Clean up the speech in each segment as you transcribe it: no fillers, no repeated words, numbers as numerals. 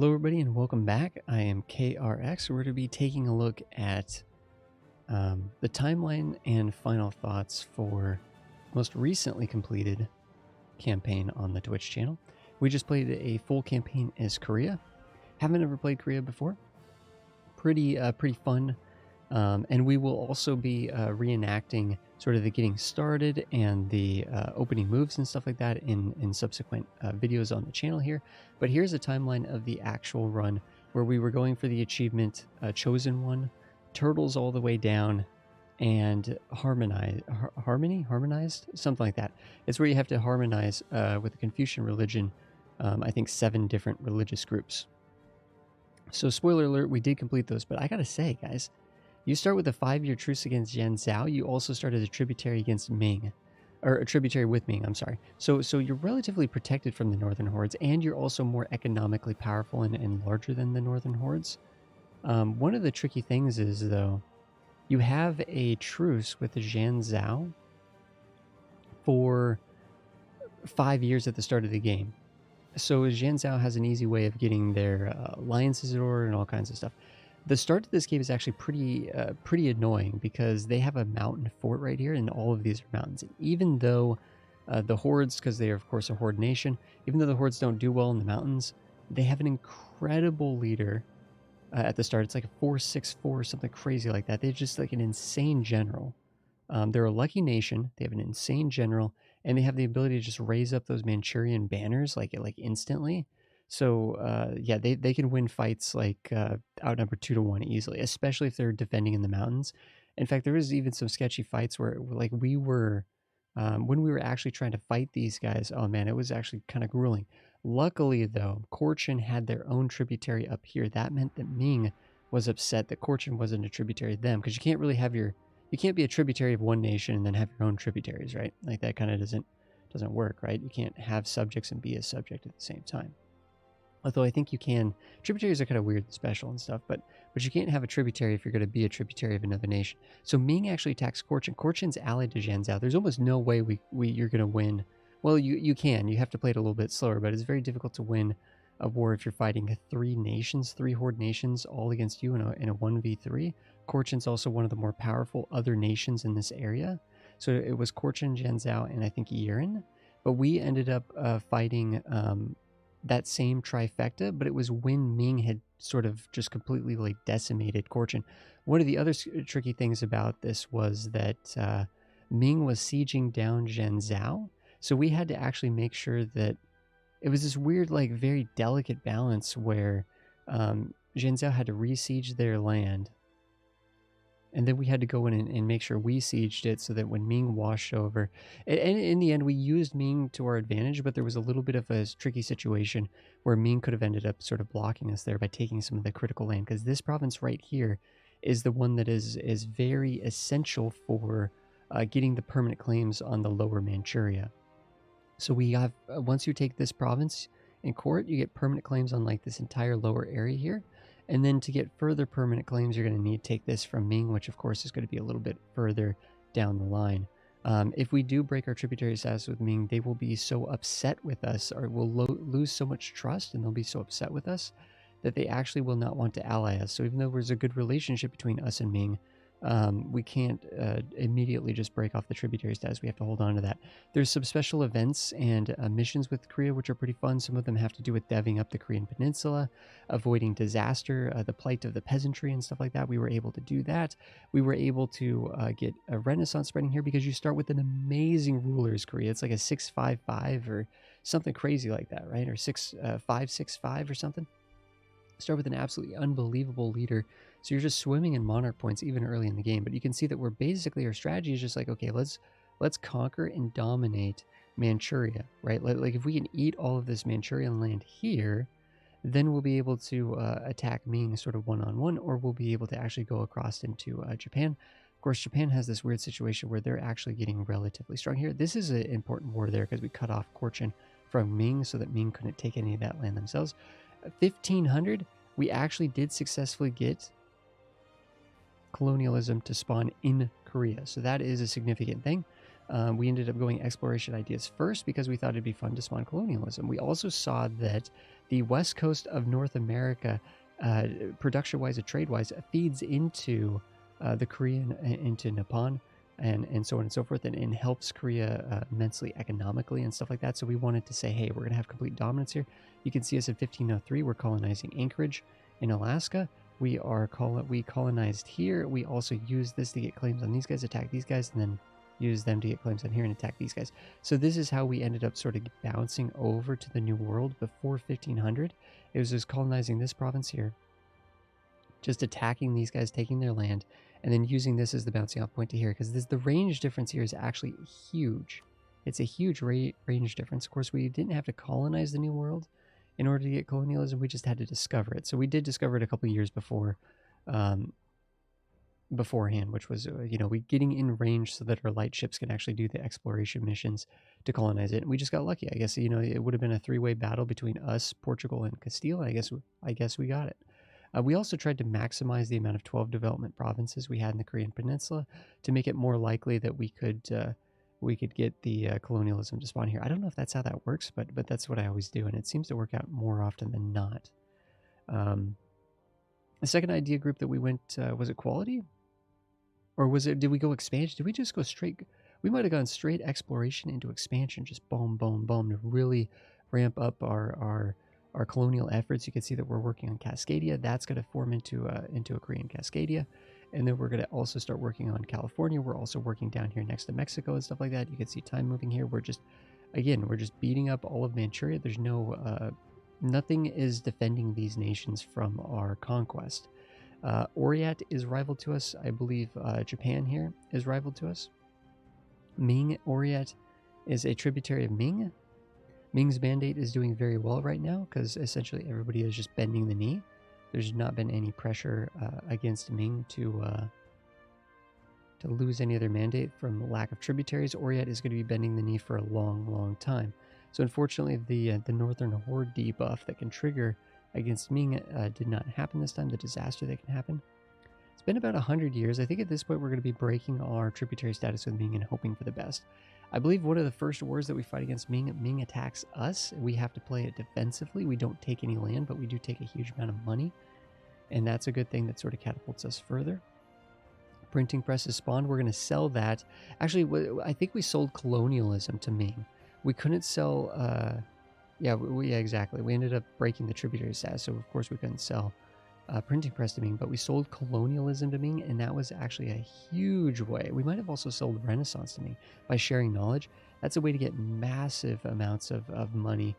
Hello everybody and welcome back. I am KRX. We're going to be taking a look at the timeline and final thoughts for most recently completed campaign on the Twitch channel. We just played a full campaign as Korea. Haven't ever played Korea before. Pretty fun. And we will also be reenacting sort of the getting started and the opening moves and stuff like that in subsequent videos on the channel here. But here's a timeline of the actual run where we were going for the achievement Chosen one, turtles all the way down, and harmonized, something like that. It's where you have to harmonize with the Confucian religion, I think 7 different religious groups. So spoiler alert, we did complete those, but I gotta say, guys, you start with a 5-year truce against Yan Zhao. You also started a tributary against Ming, or a tributary with Ming, I'm sorry. So you're relatively protected from the Northern Hordes, and you're also more economically powerful and larger than the Northern Hordes. One of the tricky things is, though, you have a truce with the Yan Zhao for 5 years at the start of the game. So Yan Zhao has an easy way of getting their alliances in order and all kinds of stuff. The start to this game is actually pretty annoying because they have a mountain fort right here, and all of these are mountains. And even though the hordes, because they are of course a horde nation, even though the hordes don't do well in the mountains, they have an incredible leader at the start. It's like a 464 or something crazy like that. They're just like an insane general. They're a lucky nation. They have an insane general, and they have the ability to just raise up those Manchurian banners like instantly. So yeah, they can win fights like outnumbered 2 to 1 easily, especially if they're defending in the mountains. In fact, there was even some sketchy fights where like we were when we were actually trying to fight these guys. Oh man, it was actually kind of grueling. Luckily though, Korchin had their own tributary up here. That meant that Ming was upset that Korchin wasn't a tributary to them, because you can't really have you can't be a tributary of one nation and then have your own tributaries, right? Like that kind of doesn't work, right? You can't have subjects and be a subject at the same time. Although I think you can. Tributaries are kind of weird and special and stuff, but you can't have a tributary if you're going to be a tributary of another nation. So Ming actually attacks Korchin. Korchin's allied to Yan Zhao. There's almost no way you're going to win. Well, you can. You have to play it a little bit slower, but it's very difficult to win a war if you're fighting 3 horde nations all against you in a 1v3. Korchin's also one of the more powerful other nations in this area. So it was Korchin, Yan Zhao, and I think Yiren. But we ended up fighting that same trifecta, but it was when Ming had sort of just completely like decimated Korchin. One of the other tricky things about this was that Ming was sieging down Yan Zhao, so we had to actually make sure that it was this weird, like very delicate balance where Yan Zhao had to re-siege their land, and then we had to go in and make sure we sieged it so that when Ming washed over, and in the end we used Ming to our advantage, but there was a little bit of a tricky situation where Ming could have ended up sort of blocking us there by taking some of the critical land, because this province right here is the one that is very essential for getting the permanent claims on the lower Manchuria. So we have, once you take this province in court, you get permanent claims on like this entire lower area here. And then to get further permanent claims, you're going to need to take this from Ming, which of course is going to be a little bit further down the line. If we do break our tributary status with Ming, they will be so upset with us, or will lose so much trust, and they'll be so upset with us that they actually will not want to ally us. So even though there's a good relationship between us and Ming, we can't immediately just break off the tributary status. We have to hold on to that. There's some special events and missions with Korea which are pretty fun. Some of them have to do with deving up the Korean peninsula, avoiding disaster, the plight of the peasantry and stuff like that. We were able to do that. We were able to get a renaissance spreading here because you start with an amazing ruler as Korea. It's like a 655 or something crazy like that, right? Or 565 or something. Start with an absolutely unbelievable leader. So you're just swimming in monarch points even early in the game. But you can see that we're basically, our strategy is just like, okay, let's conquer and dominate Manchuria, right? Like if we can eat all of this Manchurian land here, then we'll be able to attack Ming sort of one-on-one, or we'll be able to actually go across into Japan. Of course, Japan has this weird situation where they're actually getting relatively strong here. This is an important war there because we cut off Korchin from Ming so that Ming couldn't take any of that land themselves. 1500, we actually did successfully get colonialism to spawn in Korea. So that is a significant thing. We ended up going exploration ideas first because we thought it'd be fun to spawn colonialism. We also saw that the west coast of North America, production-wise and trade-wise, feeds into the Korean, into Nippon, and so on and so forth, and helps Korea immensely economically and stuff like that. So we wanted to say, hey, we're going to have complete dominance here. You can see us in 1503, we're colonizing Anchorage in Alaska. We colonized here. We also used this to get claims on these guys, attack these guys, and then use them to get claims on here and attack these guys. So this is how we ended up sort of bouncing over to the New World before 1500. It was just colonizing this province here, just attacking these guys, taking their land, and then using this as the bouncing off point to here, because the range difference here is actually huge. It's a huge range difference. Of course, we didn't have to colonize the New World in order to get colonialism. We just had to discover it. So we did discover it a couple years before, beforehand, which was, we getting in range so that our light ships can actually do the exploration missions to colonize it. And we just got lucky. I guess, it would have been a three-way battle between us, Portugal, and Castile. I guess we got it. We also tried to maximize the amount of 12 development provinces we had in the Korean Peninsula to make it more likely that we could get the colonialism to spawn here. I don't know if that's how that works, but that's what I always do, and it seems to work out more often than not. The second idea group that we went, was it quality? Or did we go expansion? Did we just go straight? We might have gone straight exploration into expansion, just boom, boom, boom, to really ramp up our colonial efforts. You can see that we're working on Cascadia. That's going to form into a Korean Cascadia. And then we're going to also start working on California. We're also working down here next to Mexico and stuff like that. You can see time moving here. We're just beating up all of Manchuria. There's nothing is defending these nations from our conquest. Oriat is rival to us. I believe Japan here is rival to us. Ming Oriat is a tributary of Ming. Ming's mandate is doing very well right now because essentially everybody is just bending the knee. There's not been any pressure against Ming to lose any of their mandate from lack of tributaries. Oriat is going to be bending the knee for a long, long time. So unfortunately, the Northern Horde debuff that can trigger against Ming did not happen this time. The disaster that can happen. It's been about 100 years. I think at this point we're going to be breaking our tributary status with Ming and hoping for the best. I believe one of the first wars that we fight against Ming attacks us. We have to play it defensively. We don't take any land, but we do take a huge amount of money. And that's a good thing that sort of catapults us further. Printing press is spawned. We're going to sell that. Actually, I think we sold colonialism to Ming. We couldn't sell... yeah, exactly. We ended up breaking the tributary status, so of course we couldn't sell printing press to Ming, but we sold colonialism to Ming, and that was actually a huge way. We might have also sold Renaissance to Ming by sharing knowledge. That's a way to get massive amounts of money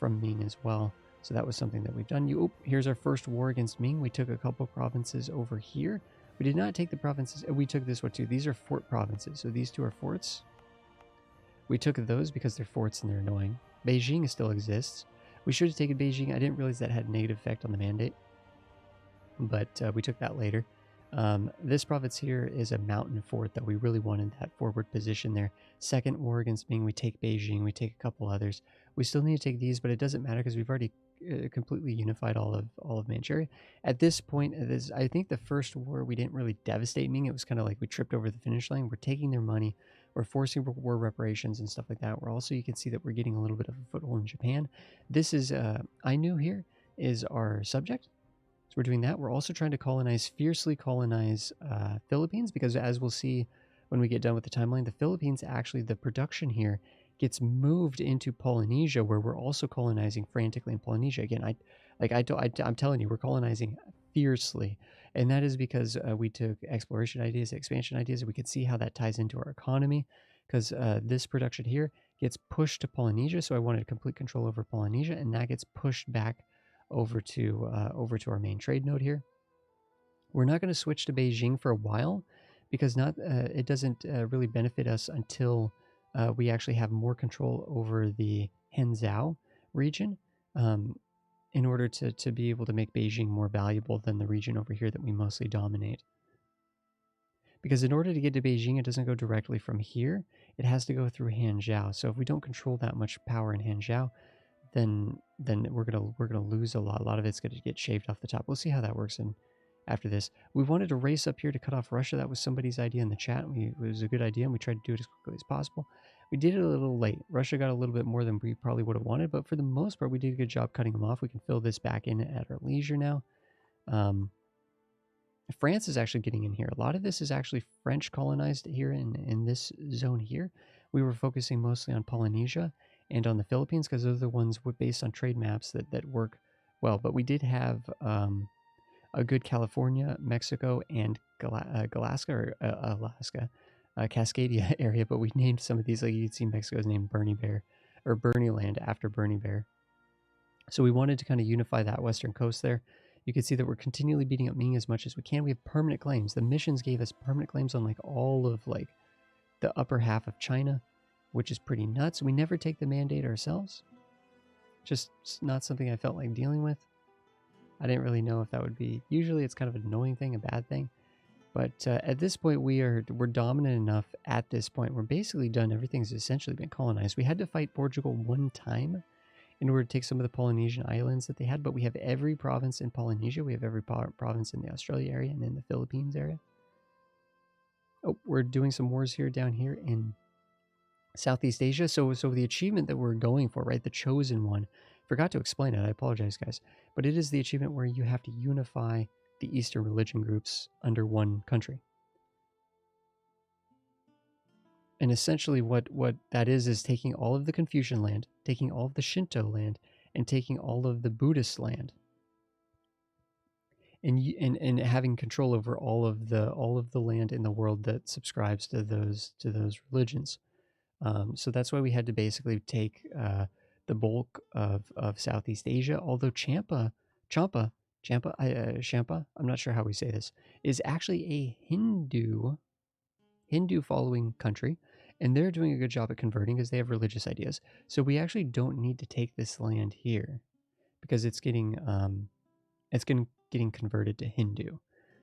from Ming as well. So that was something that we've done. Here's our first war against Ming. We took a couple provinces over here. We did not take the provinces. We took this one too. These are fort provinces. So these two are forts. We took those because they're forts and they're annoying. Beijing still exists. We should have taken Beijing. I didn't realize that had a negative effect on the mandate, but we took that later. This province here is a mountain fort that we really wanted that forward position there. Second war against Ming, we take Beijing, we take a couple others. We still need to take these, but it doesn't matter because we've already completely unified all of Manchuria. At this point, I think the first war we didn't really devastate Ming. It was kind of like we tripped over the finish line. We're taking their money. We're forcing war reparations and stuff like that. We're also, you can see that we're getting a little bit of a foothold in Japan. This is, Ainu here is our subject. So we're doing that. We're also trying to fiercely colonize Philippines, because as we'll see when we get done with the timeline, the Philippines, actually the production here gets moved into Polynesia, where we're also colonizing frantically in Polynesia. Again, I'm telling you, we're colonizing fiercely. And that is because we took exploration ideas, expansion ideas, and we could see how that ties into our economy, because this production here gets pushed to Polynesia. So I wanted complete control over Polynesia, and that gets pushed back over to our main trade node here. We're not going to switch to Beijing for a while, because it doesn't really benefit us until we actually have more control over the Henzhou region, in order to be able to make Beijing more valuable than the region over here that we mostly dominate. Because in order to get to Beijing, it doesn't go directly from here. It has to go through Hangzhou. So if we don't control that much power in Hangzhou, then we're gonna lose a lot. A lot of it's gonna get shaved off the top. We'll see how that works in after this. We wanted to race up here to cut off Russia. That was somebody's idea in the chat. It was a good idea, and we tried to do it as quickly as possible. We did it a little late. Russia got a little bit more than we probably would have wanted, but for the most part, we did a good job cutting them off. We can fill this back in at our leisure now. France is actually getting in here. A lot of this is actually French colonized here in this zone here. We were focusing mostly on Polynesia and on the Philippines because those are the ones based on trade maps that work well. But we did have a good California, Mexico, and Alaska, Cascadia area. But we named some of these, like you can see Mexico's named Bernie Bear, or Bernie Land after Bernie Bear. So we wanted to kind of unify that western coast there. You can see that we're continually beating up Ming as much as we can. We have permanent claims. The missions gave us permanent claims on like all of like the upper half of China, which is pretty nuts. We never take the mandate ourselves. Just not something I felt like dealing with. I didn't really know if that would be. Usually it's kind of an annoying thing, a bad thing. But at this point, we're dominant enough at this point. We're basically done. Everything's essentially been colonized. We had to fight Portugal one time in order to take some of the Polynesian islands that they had, but we have every province in Polynesia. We have every province in the Australia area and in the Philippines area. Oh, we're doing some wars here down here in Southeast Asia. So the achievement that we're going for, right, the Choson one, forgot to explain it. I apologize, guys. But it is the achievement where you have to unify the Eastern religion groups under one country. And essentially what that is taking all of the Confucian land, taking all of the Shinto land, and taking all of the Buddhist land, and having control over all of the land in the world that subscribes to those religions. So that's why we had to basically take the bulk of Southeast Asia. Although Champa, I'm not sure how we say this, is actually a Hindu following country, and they're doing a good job at converting because they have religious ideas. So we actually don't need to take this land here because it's getting converted to Hindu.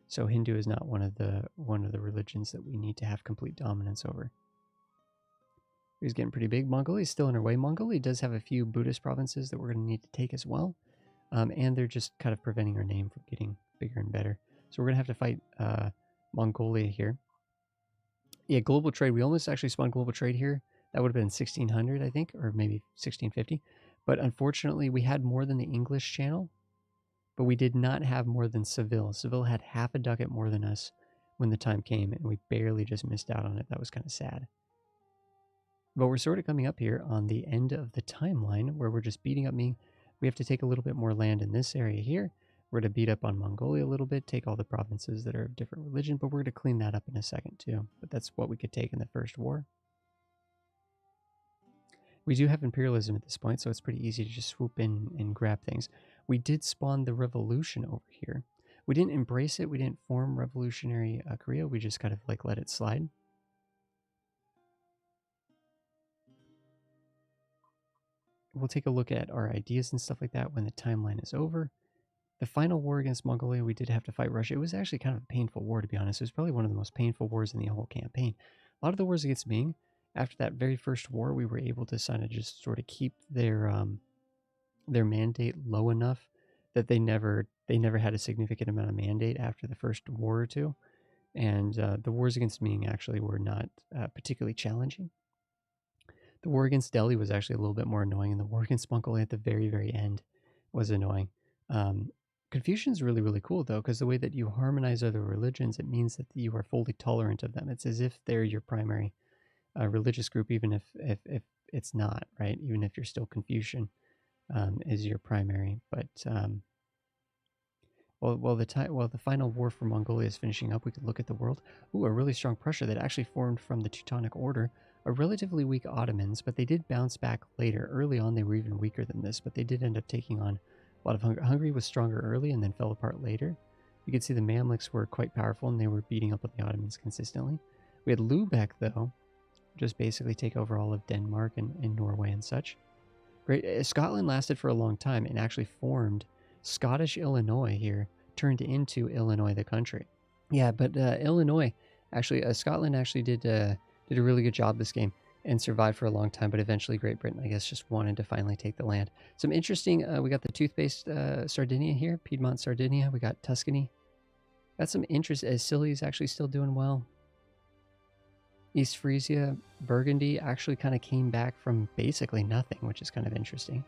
So Hindu is not one of the religions that we need to have complete dominance over. He's getting pretty big. Mongolia is still in our way. Mongolia does have a few Buddhist provinces that we're going to need to take as well, and they're just kind of preventing our name from getting bigger and better. So we're going to have to fight Mongolia here. Yeah, global trade. We almost actually spawned global trade here. That would have been 1600, I think, or maybe 1650. But unfortunately, we had more than the English channel, but we did not have more than Seville. Seville had half a ducat more than us when the time came, and we barely just missed out on it. That was kind of sad. But we're sort of coming up here on the end of the timeline where we're just beating up Ming. We have to take a little bit more land in this area here. We're going to beat up on Mongolia a little bit, take all the provinces that are of different religion, but we're going to clean that up in a second too. But that's what we could take in the first war. We do have imperialism at this point, so it's pretty easy to just swoop in and grab things. We did spawn the revolution over here. We didn't embrace it. We didn't form revolutionary Korea. We just kind of like let it slide. We'll take a look at our ideas and stuff like that when the timeline is over. The final war against Mongolia, we did have to fight Russia. It was actually kind of a painful war, to be honest. It was probably one of the most painful wars in the whole campaign. A lot of the wars against Ming, after that very first war, we were able to kind of just sort of keep their mandate low enough that they never had a significant amount of mandate after the first war or two. And the wars against Ming actually were not particularly challenging. The war against Delhi was actually a little bit more annoying, and the war against Mongolia at the very, very end was annoying. Confucian's really, really cool, though, because the way that you harmonize other religions, it means that you are fully tolerant of them. It's as if they're your primary religious group, even if it's not, right? Even if you're still Confucian is your primary. But while the final war for Mongolia is finishing up, we could look at the world. Ooh, a really strong Prussia that actually formed from the Teutonic Order. A relatively weak Ottomans, but they did bounce back later. Early on, they were even weaker than this, but they did end up taking on a lot of Hungary. Hungary was stronger early and then fell apart later. You could see the Mamluks were quite powerful, and they were beating up on the Ottomans consistently. We had Lubeck, though, just basically take over all of Denmark and Norway and such. Great. Scotland lasted for a long time and actually formed Scottish Illinois here, turned into Illinois the country. Yeah, but Illinois, actually, Scotland actually did a really good job this game and survived for a long time, but eventually Great Britain, I guess, just wanted to finally take the land. Some interesting, we got the toothpaste Sardinia here, Piedmont, Sardinia. We got Tuscany. Got some interest as Silly's actually still doing well. East Frisia, Burgundy actually kind of came back from basically nothing, which is kind of interesting.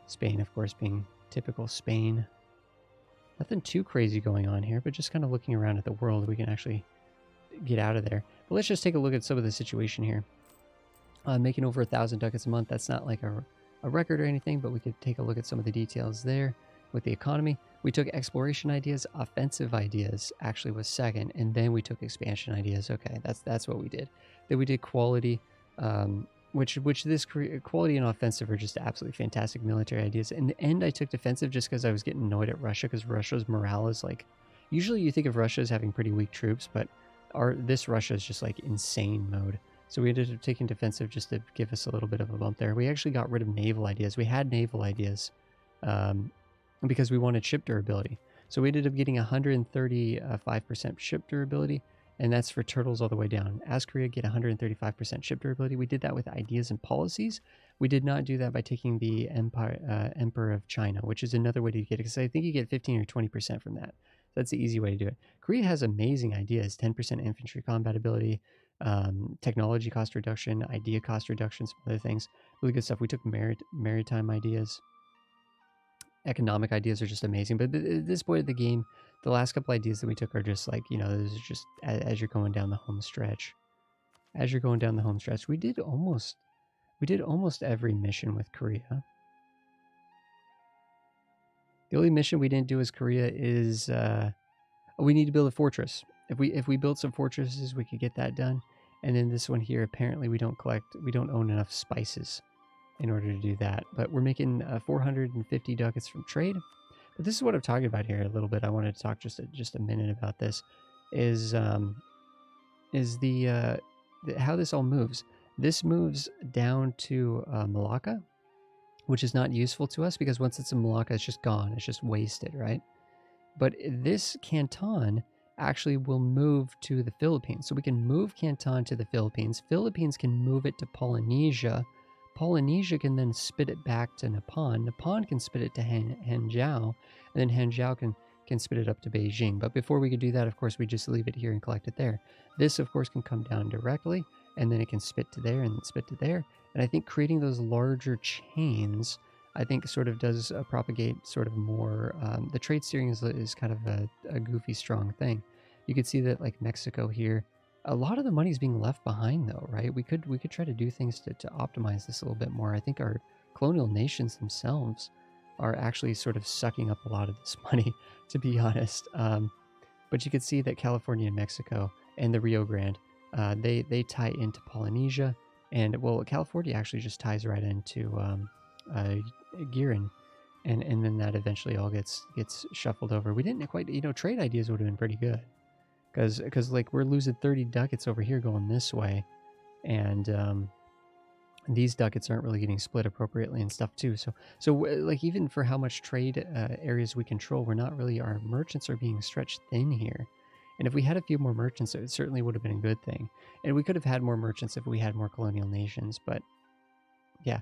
Spain, of course, being typical Spain. Nothing too crazy going on here, but just kind of looking around at the world, we can actually get out of there. But let's just take a look at some of the situation here. Making over 1,000 ducats a month, that's not like a record or anything, but we could take a look at some of the details there with the economy. We took exploration ideas, offensive ideas actually was second, and then we took expansion ideas. Okay, that's what we did. Then we did quality, which this quality and offensive are just absolutely fantastic military ideas. In the end, I took defensive just because I was getting annoyed at Russia, because Russia's morale is like, usually you think of Russia as having pretty weak troops, but this Russia is just like insane mode. So we ended up taking defensive just to give us a little bit of a bump there. We actually got rid of naval ideas. We had naval ideas because we wanted ship durability. So we ended up getting 135% ship durability, and that's for turtles all the way down. As Korea get 135% ship durability. We did that with ideas and policies. We did not do that by taking the Emperor of China, which is another way to get it, because I think you get 15 or 20% from that. That's the easy way to do it. Korea has amazing ideas, 10% infantry combat ability, technology cost reduction, idea cost reduction, some other things. Really good stuff. We took maritime ideas. Economic ideas are just amazing. But at this point of the game, the last couple ideas that we took are just like, you know, this is just as you're going down the home stretch. As you're going down the home stretch, we did almost every mission with Korea. The only mission we didn't do as Korea is we need to build a fortress. If we built some fortresses, we could get that done. And then this one here, apparently we don't own enough spices in order to do that. But we're making 450 ducats from trade. But this is what I'm talking about here a little bit. I wanted to talk just a minute about this. Is the how this all moves. This moves down to Malacca, which is not useful to us because once it's in Malacca, it's just gone. It's just wasted, right? But this Canton actually will move to the Philippines. So we can move Canton to the Philippines. Philippines can move it to Polynesia. Polynesia can then spit it back to Nippon. Nippon can spit it to Hangzhou. And then Hangzhou can spit it up to Beijing. But before we could do that, of course, we just leave it here and collect it there. This, of course, can come down directly, and then it can spit to there and then spit to there. And I think creating those larger chains, I think sort of does propagate sort of more, the trade steering is kind of a goofy strong thing. You could see that like Mexico here, a lot of the money is being left behind though, right? We could try to do things to optimize this a little bit more. I think our colonial nations themselves are actually sort of sucking up a lot of this money, to be honest. But you could see that California and Mexico and the Rio Grande, they tie into Polynesia. And well, California actually just ties right into Girin, and then that eventually all gets shuffled over. We didn't quite, trade ideas would have been pretty good, because like we're losing 30 ducats over here going this way, and these ducats aren't really getting split appropriately and stuff too. So like even for how much trade areas we control, we're not really, our merchants are being stretched thin here. And if we had a few more merchants, it certainly would have been a good thing. And we could have had more merchants if we had more colonial nations. But yeah,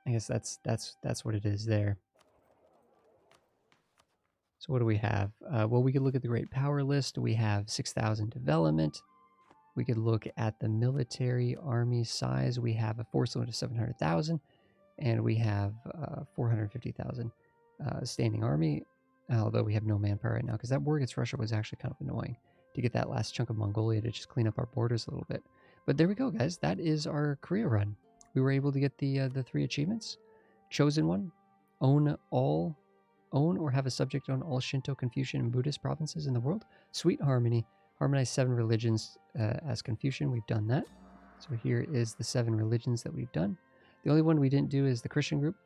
I guess that's what it is there. So what do we have? Well, we could look at the Great Power list. We have 6,000 development. We could look at the military army size. We have a force limit of 700,000, and we have 450,000 standing army. Although we have no manpower right now, because that war against Russia was actually kind of annoying to get that last chunk of Mongolia to just clean up our borders a little bit. But there we go, guys. That is our Korea run. We were able to get the 3 achievements. Chosen one, own or have a subject on all Shinto, Confucian, and Buddhist provinces in the world. Sweet harmony, harmonize 7 religions as Confucian. We've done that. So here is the 7 religions that we've done. The only one we didn't do is the Christian group.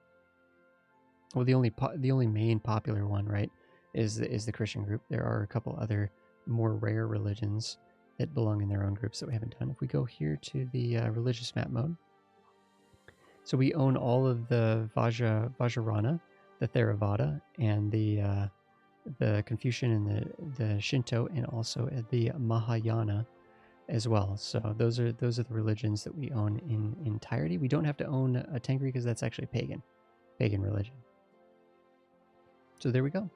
Well, the only main popular one, right, is the Christian group. There are a couple other more rare religions that belong in their own groups that we haven't done. If we go here to the religious map mode, so we own all of the Vajrayana, the Theravada, and the Confucian and the Shinto, and also the Mahayana as well. So those are the religions that we own in entirety. We don't have to own a Tengri because that's actually pagan religion. So there we go.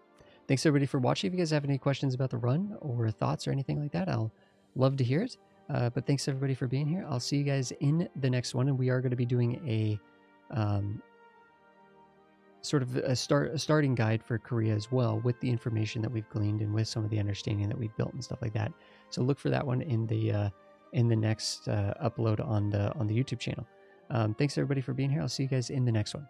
Thanks everybody for watching. If you guys have any questions about the run or thoughts or anything like that, I'll love to hear it. But thanks everybody for being here. I'll see you guys in the next one, and we are going to be doing a sort of a starting guide for Korea as well, with the information that we've gleaned and with some of the understanding that we've built and stuff like that. So look for that one in the next upload on the YouTube channel. Thanks everybody for being here. I'll see you guys in the next one.